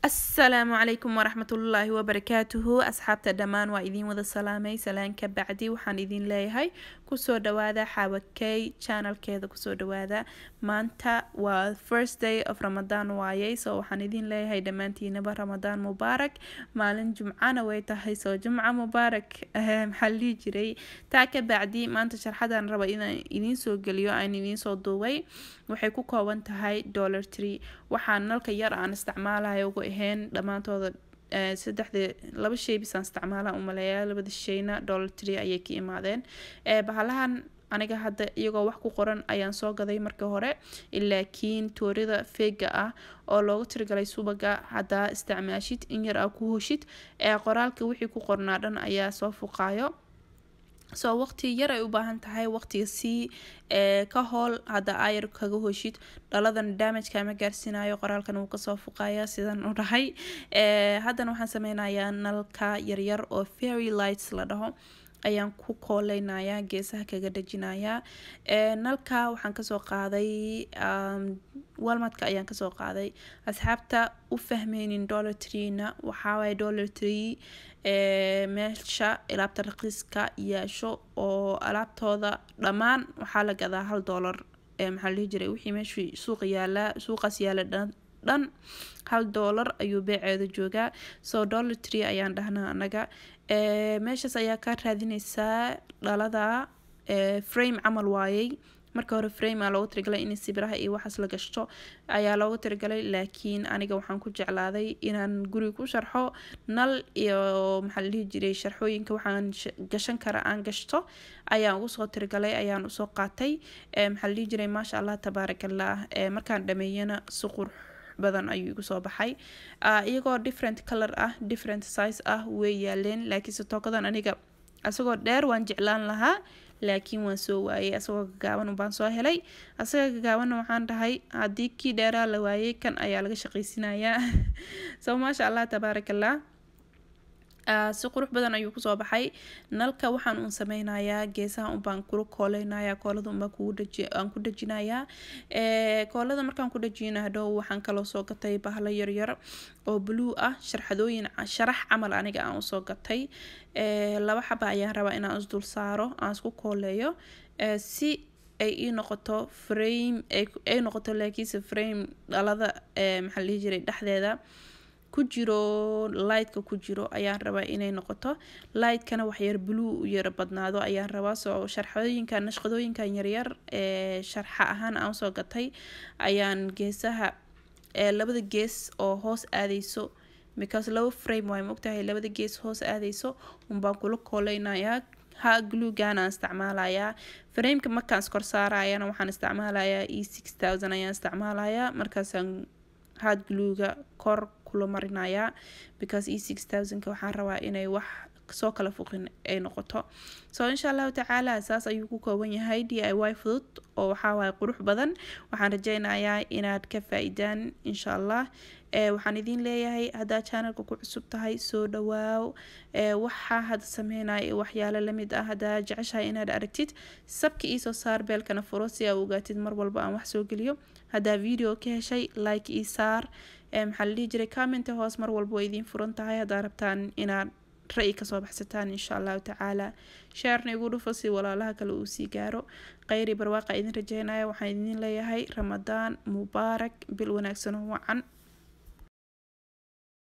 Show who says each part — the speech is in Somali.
Speaker 1: السلام عليكم ورحمة الله وبركاته أصحابتا دمان وإذين وذا سلامي سلام كبعدي وحان إذين ليهاي كسو دوادا حاوكي channel كيدا كسو دوادا مانتا و first day of رمضان وايي سو وحان إذين ليهاي دمانتي نبا رمضان مبارك مالن جمعانا ويتاهي سو جمعة مبارك محلي جري تاكا بعدي مانتا شرحدان ربا إذين سو قليو أين إذين سو دوي waxay ku kooban tahay $3 waxaan nalka yar aan isticmaalahay ugu ahayn dhamaantooda laba shay bisaan isticmaalaa u maleeyaa labada shayna $3 ayay ka imaadeen bahalahan aniga hadda iyagoo wax ku qoran ayaan soo gaday markii hore laakiin toorida feega ah oo loogu tirigalay subaga hadda isticmaashid in yar ku hooshid qoraalka wixii ku qornaa dhan ayaa soo fuqaayo soo waqti yar ay u baahan tahay waqtiga si ka hool hada ayar kaga hooshid dhaladan damage ka ma gaarsiinayo qoraalkan uu ka soo fuqaya sidan u dhahay haddana waxaan sameynayaa nalka yar yar oo fairy lights la dhaho ayaan ku kooleynayaa geesaha kaga dajinayaa nalka waxaan ka soo qaaday walmartka ayaan ka soo qaaday asxaabta u fahmeynin $3 na waxa way $3 meesha alaabta raqiiska yeesho oo alaabtooda dhamaan waxaa la gadaa $1 maxaa la jiray wixii meesha suuqaas yaala dhan $1 ayuu beeceedu joogaa soo $3 ayaan dhahnaa anaga meeshaas ayaa ka raadinaysaa dhalada frame camal waayay marka hore frame aa loogu tirigalay in sibiraha iyo waxaas la gashto ayaa loogu tirigalay laakiin aniga waxaan ku jeclaaday inaan guriga ku sharxo nal iyo maxaa la jiray sharxooyinka waxaan gashan kara aan gashto ayaan ugu soo tirigalay ayaan u soo qaatay maxaa la jiray maasha Allah tabaarakallah markaan dhameeyana suqur badan ayuu igu soo baxay iyagoo different color ah different size ah way yaaleen laakiin sitookadan aniga asagoo dheer waan jeclaan lahaa laakiin waan soo waayay asagoo gaaban baan soo helay asagoo gaaban waxaan dhahay hadii kii dheeraa la waayay kan ayaa laga shaqeysinayaa soo maasha Allah tabaarakallah si qurux badan ayuu ku soo baxay nalka waxaan u sameynayaa geesaha baan ku kooleynayaa koolada aan ku dajinayaa koolada markaan ku dajinayo waxaan kala soo gatay bahalo yar yar oo blue ah sharax camal aniga aan u soo gatay laba xaba ayaan rabaa inaan isdul saaro aan isku kooleeyo si ay ii noqoto frame ay noqoto laakiin frame dhalada maxaa la jiray dhaxdeeda ku jiro lightka ku jiro ayaan rabaa inay noqoto lightkana wax yar blue u yar badnaado ayaan rabaa soo sharxooyinka nashqadooyinkan yar yar sharxa ahaan aan soo gatay ayaan geesaha labada gees oo hoos aadayso because laba frame way mogtahay labada gees hoos aadayso baan kula kooleynayaa glue gun aan isticmaalayaa frame-ka markaan iskor saarayana waxaan isticmaalayaa E6000 ayaan isticmaalayaa markaasaan hard glue-ga kor kula marinayaa because E6000 ka waxaan rabaa inay wax soo kala fuqin ay noqoto soo insha Allah tacaala saas ayuu ku kooban yahay DIY fudud oo waxa way qurux badan waxaan rajaynayaa inaad ka faa'iidaan insha Allah waxaan idin leeyahay hada channelka ku cusub tahay soo dhawaaw waxa had sameynay waxyaalo la mid ah hada jeceshahay inaad aragtid sabka ii soo saar beelkana furo si aad ogaatid mar walba aan wax soo geliyo hada video ka heshay like ii saar maxaa la jiray comment hoos mar walba way idin furan tahay hada rabtaan inaad ra'yi ka soo baxsataan insha Allah tacaala share igu dhufo si walaalaha kale uu sii gaaro qayri barwaaqa idin rajaynaya waxaan idin leeyahay Ramadaan mubaarak bil wanaagsan oo wacan